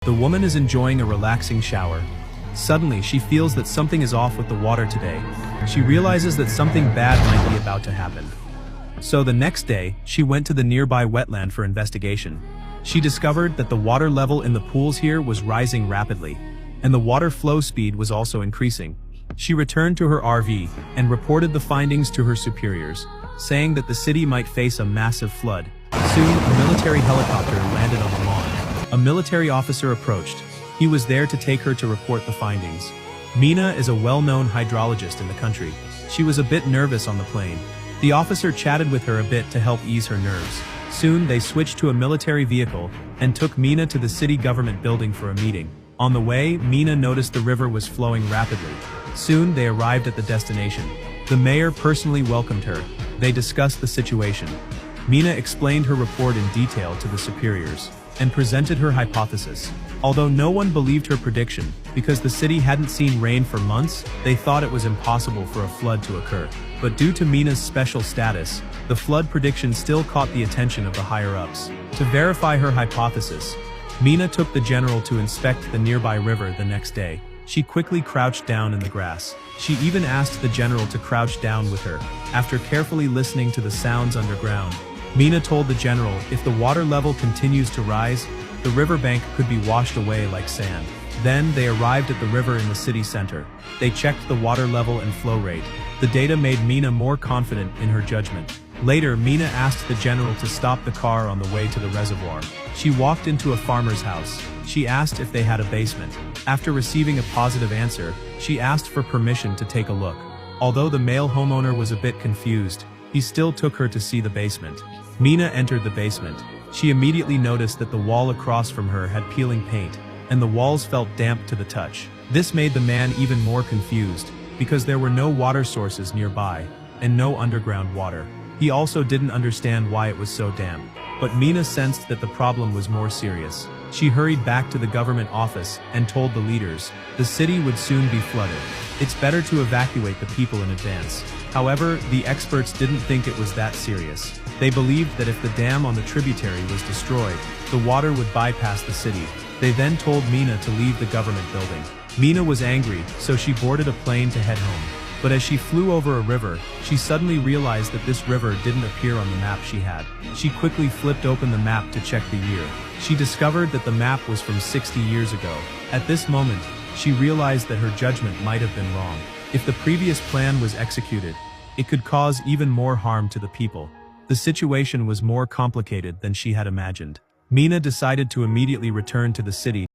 The woman is enjoying a relaxing shower. Suddenly, she feels that something is off with the water today. She realizes that something bad might be about to happen. So the next day, she went to the nearby wetland for investigation. She discovered that the water level in the pools here was rising rapidly, and the water flow speed was also increasing. She returned to her RV and reported the findings to her superiors, saying that the city might face a massive flood. Soon, a military helicopter landed on the lawn. A military officer approached. He was there to take her to report the findings. Mina is a well-known hydrologist in the country. She was a bit nervous on the plane. The officer chatted with her a bit to help ease her nerves. Soon, they switched to a military vehicle and took Mina to the city government building for a meeting. On the way, Mina noticed the river was flowing rapidly. Soon, they arrived at the destination. The mayor personally welcomed her. They discussed the situation. Mina explained her report in detail to the superiors and presented her hypothesis. Although no one believed her prediction, because the city hadn't seen rain for months, they thought it was impossible for a flood to occur. But due to Mina's special status, the flood prediction still caught the attention of the higher-ups. To verify her hypothesis, Mina took the general to inspect the nearby river the next day. She quickly crouched down in the grass. She even asked the general to crouch down with her. After carefully listening to the sounds underground, Mina told the general if the water level continues to rise, the riverbank could be washed away like sand. Then they arrived at the river in the city center. They checked the water level and flow rate. The data made Mina more confident in her judgment. Later, Mina asked the general to stop the car on the way to the reservoir. She walked into a farmer's house. She asked if they had a basement. After receiving a positive answer, she asked for permission to take a look. Although the male homeowner was a bit confused, he still took her to see the basement. Mina entered the basement. She immediately noticed that the wall across from her had peeling paint, and the walls felt damp to the touch. This made the man even more confused, because there were no water sources nearby, and no underground water. He also didn't understand why it was so damp. But Mina sensed that the problem was more serious. She hurried back to the government office and told the leaders, the city would soon be flooded. It's better to evacuate the people in advance. However, the experts didn't think it was that serious. They believed that if the dam on the tributary was destroyed, the water would bypass the city. They then told Mina to leave the government building. Mina was angry, so she boarded a plane to head home. But as she flew over a river, she suddenly realized that this river didn't appear on the map she had. She quickly flipped open the map to check the year. She discovered that the map was from 60 years ago. At this moment, she realized that her judgment might have been wrong. If the previous plan was executed, it could cause even more harm to the people. The situation was more complicated than she had imagined. Mina decided to immediately return to the city